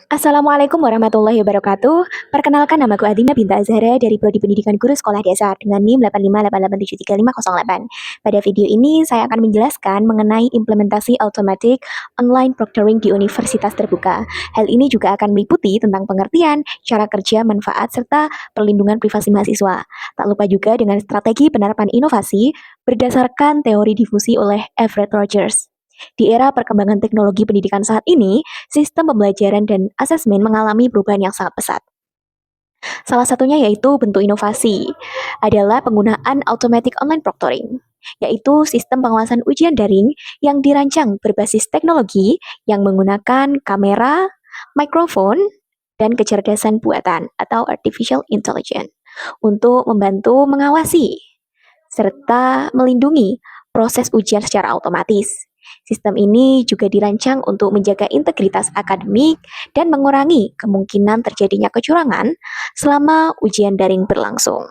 Assalamualaikum warahmatullahi wabarakatuh. Perkenalkan, namaku Adina Binta Azhara dari Prodi Pendidikan Guru Sekolah Dasar dengan NIM 8588733508. Pada video ini saya akan menjelaskan mengenai implementasi automatic online proctoring di universitas terbuka. Hal ini juga akan meliputi tentang pengertian, cara kerja, manfaat, serta perlindungan privasi mahasiswa. Tak lupa juga dengan strategi penerapan inovasi berdasarkan teori difusi oleh Everett Rogers. Di era perkembangan teknologi pendidikan saat ini, sistem pembelajaran dan asesmen mengalami perubahan yang sangat pesat. Salah satunya yaitu bentuk inovasi adalah penggunaan automatic online proctoring, yaitu sistem pengawasan ujian daring yang dirancang berbasis teknologi yang menggunakan kamera, mikrofon, dan kecerdasan buatan atau artificial intelligence untuk membantu mengawasi serta melindungi proses ujian secara otomatis. Sistem ini juga dirancang untuk menjaga integritas akademik dan mengurangi kemungkinan terjadinya kecurangan selama ujian daring berlangsung.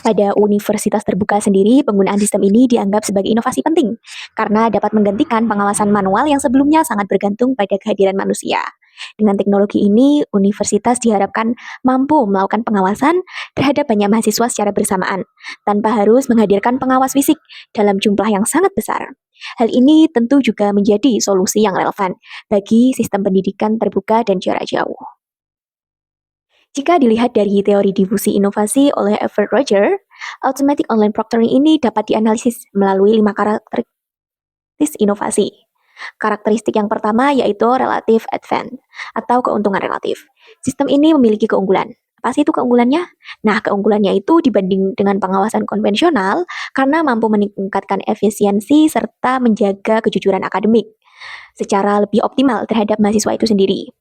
Pada universitas terbuka sendiri, penggunaan sistem ini dianggap sebagai inovasi penting karena dapat menggantikan pengawasan manual yang sebelumnya sangat bergantung pada kehadiran manusia. Dengan teknologi ini, universitas diharapkan mampu melakukan pengawasan terhadap banyak mahasiswa secara bersamaan, tanpa harus menghadirkan pengawas fisik dalam jumlah yang sangat besar. Hal ini tentu juga menjadi solusi yang relevan bagi sistem pendidikan terbuka dan jarak jauh. Jika dilihat dari teori difusi inovasi oleh Everett Rogers, automatic online proctoring ini dapat dianalisis melalui 5 karakteristik inovasi. Karakteristik yang pertama yaitu relative advantage atau keuntungan relatif. Sistem ini memiliki keunggulan. Apa sih itu keunggulannya? Nah, keunggulannya itu dibanding dengan pengawasan konvensional karena mampu meningkatkan efisiensi serta menjaga kejujuran akademik secara lebih optimal terhadap mahasiswa itu sendiri.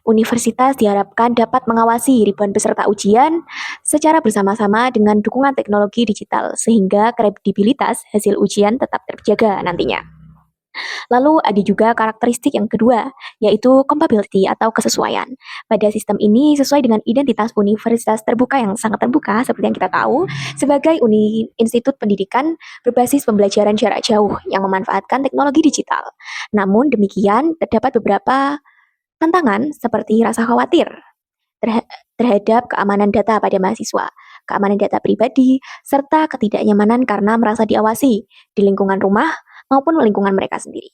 Universitas diharapkan dapat mengawasi ribuan peserta ujian secara bersama-sama dengan dukungan teknologi digital, sehingga kredibilitas hasil ujian tetap terjaga nantinya. Lalu ada juga karakteristik yang kedua, yaitu compatibility atau kesesuaian. Pada sistem ini sesuai dengan identitas universitas terbuka yang sangat terbuka, seperti yang kita tahu, sebagai institut pendidikan berbasis pembelajaran jarak jauh yang memanfaatkan teknologi digital. Namun demikian, terdapat beberapa tantangan seperti rasa khawatir terhadap keamanan data pada mahasiswa, keamanan data pribadi, serta ketidaknyamanan karena merasa diawasi di lingkungan rumah maupun lingkungan mereka sendiri.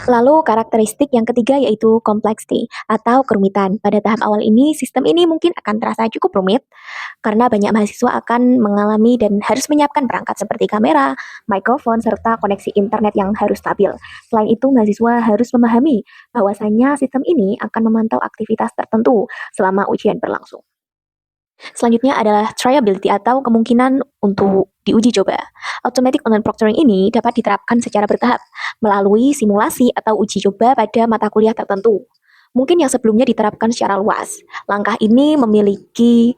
Lalu karakteristik yang ketiga yaitu complexity atau kerumitan. Pada tahap awal ini, sistem ini mungkin akan terasa cukup rumit karena banyak mahasiswa akan mengalami dan harus menyiapkan perangkat seperti kamera, mikrofon, serta koneksi internet yang harus stabil. Selain itu, mahasiswa harus memahami bahwasanya sistem ini akan memantau aktivitas tertentu selama ujian berlangsung. Selanjutnya adalah triability atau kemungkinan untuk diuji coba. Automatic online proctoring ini dapat diterapkan secara bertahap melalui simulasi atau uji coba pada mata kuliah tertentu. Mungkin yang sebelumnya diterapkan secara luas. Langkah ini memiliki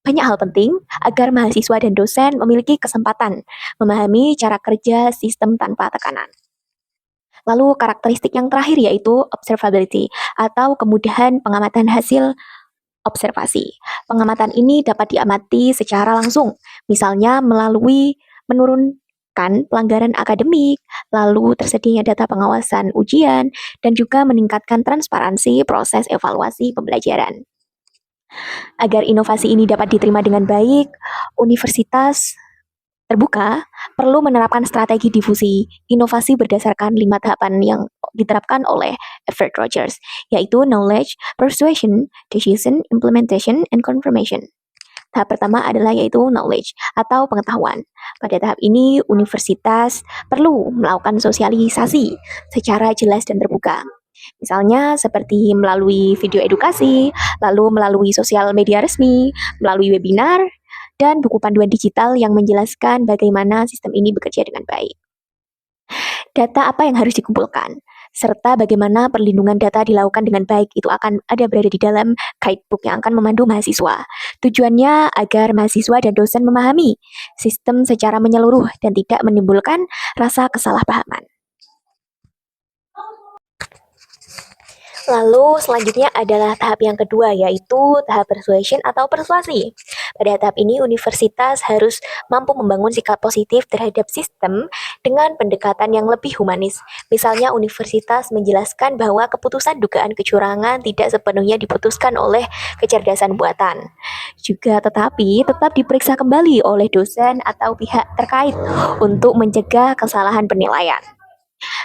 banyak hal penting agar mahasiswa dan dosen memiliki kesempatan memahami cara kerja sistem tanpa tekanan. Lalu karakteristik yang terakhir yaitu observability atau kemudahan pengamatan hasil observasi. Pengamatan ini dapat diamati secara langsung, misalnya melalui menurunkan pelanggaran akademik, lalu tersedianya data pengawasan ujian, dan juga meningkatkan transparansi proses evaluasi pembelajaran. Agar inovasi ini dapat diterima dengan baik, universitas terbuka perlu menerapkan strategi difusi inovasi berdasarkan 5 tahapan yang diterapkan oleh Everett Rogers, yaitu knowledge, persuasion, decision, implementation, and confirmation. Tahap pertama adalah yaitu knowledge atau pengetahuan. Pada tahap ini, universitas perlu melakukan sosialisasi secara jelas dan terbuka. Misalnya seperti melalui video edukasi, lalu melalui sosial media resmi, melalui webinar, dan buku panduan digital yang menjelaskan bagaimana sistem ini bekerja dengan baik. Data apa yang harus dikumpulkan, serta bagaimana perlindungan data dilakukan dengan baik itu akan ada berada di dalam guidebook yang akan memandu mahasiswa. Tujuannya agar mahasiswa dan dosen memahami sistem secara menyeluruh dan tidak menimbulkan rasa kesalahpahaman. Lalu selanjutnya adalah tahap yang kedua, yaitu tahap persuasion atau persuasi. Pada tahap ini, universitas harus mampu membangun sikap positif terhadap sistem dengan pendekatan yang lebih humanis. Misalnya universitas menjelaskan bahwa keputusan dugaan kecurangan tidak sepenuhnya diputuskan oleh kecerdasan buatan. Juga tetapi tetap diperiksa kembali oleh dosen atau pihak terkait untuk mencegah kesalahan penilaian.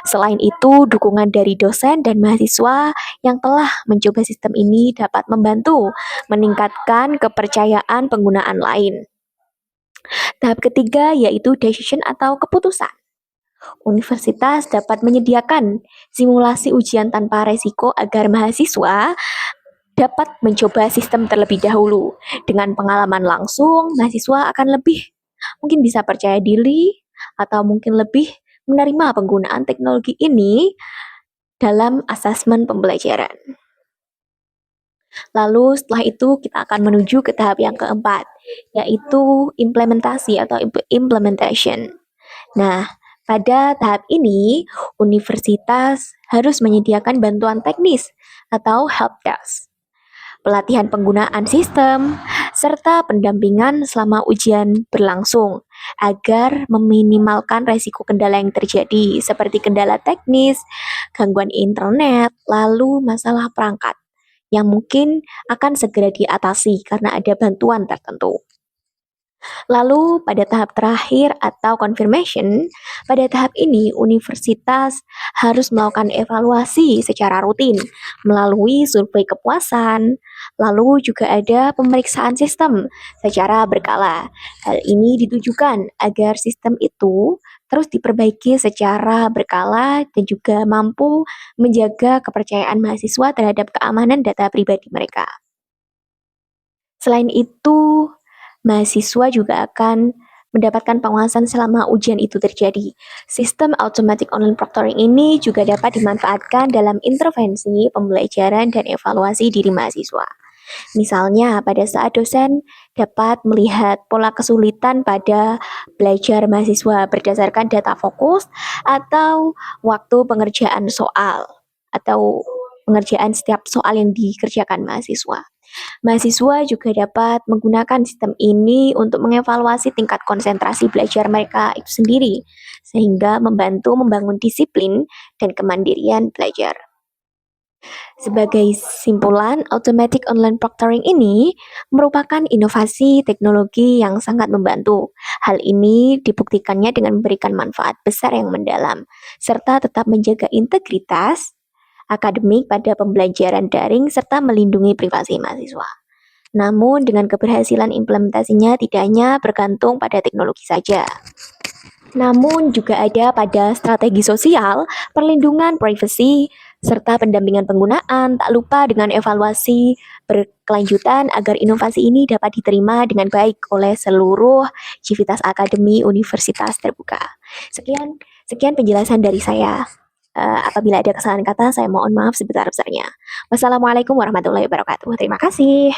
Selain itu, dukungan dari dosen dan mahasiswa yang telah mencoba sistem ini dapat membantu meningkatkan kepercayaan penggunaan lain. Tahap ketiga yaitu decision atau keputusan. Universitas dapat menyediakan simulasi ujian tanpa resiko agar mahasiswa dapat mencoba sistem terlebih dahulu. Dengan pengalaman langsung, mahasiswa akan lebih mungkin bisa percaya diri atau mungkin lebih menerima penggunaan teknologi ini dalam asesmen pembelajaran. Lalu setelah itu kita akan menuju ke tahap yang keempat, yaitu implementasi atau implementation. Nah, pada tahap ini, universitas harus menyediakan bantuan teknis atau help desk, pelatihan penggunaan sistem, serta pendampingan selama ujian berlangsung agar meminimalkan resiko kendala yang terjadi seperti kendala teknis, gangguan internet, lalu masalah perangkat yang mungkin akan segera diatasi karena ada bantuan tertentu. Lalu pada tahap terakhir atau confirmation, pada tahap ini universitas harus melakukan evaluasi secara rutin melalui survei kepuasan, lalu juga ada pemeriksaan sistem secara berkala. Hal ini ditujukan agar sistem itu terus diperbaiki secara berkala dan juga mampu menjaga kepercayaan mahasiswa terhadap keamanan data pribadi mereka. Selain itu, mahasiswa juga akan mendapatkan pengawasan selama ujian itu terjadi. Sistem automatic online proctoring ini juga dapat dimanfaatkan dalam intervensi pembelajaran dan evaluasi diri mahasiswa. Misalnya, pada saat dosen dapat melihat pola kesulitan pada belajar mahasiswa berdasarkan data fokus atau waktu pengerjaan soal atau pengerjaan setiap soal yang dikerjakan mahasiswa. Mahasiswa juga dapat menggunakan sistem ini untuk mengevaluasi tingkat konsentrasi belajar mereka itu sendiri, sehingga membantu membangun disiplin dan kemandirian belajar. Sebagai simpulan, automatic online proctoring ini merupakan inovasi teknologi yang sangat membantu. Hal ini dibuktikannya dengan memberikan manfaat besar yang mendalam, serta tetap menjaga integritas akademik pada pembelajaran daring serta melindungi privasi mahasiswa. Namun dengan keberhasilan implementasinya tidak hanya bergantung pada teknologi saja, namun juga ada pada strategi sosial, perlindungan privasi, serta pendampingan penggunaan, tak lupa dengan evaluasi berkelanjutan agar inovasi ini dapat diterima dengan baik oleh seluruh civitas akademi universitas terbuka. Sekian penjelasan dari saya. Apabila ada kesalahan kata, saya mohon maaf sebesar-besarnya. Wassalamualaikum warahmatullahi wabarakatuh. Terima kasih.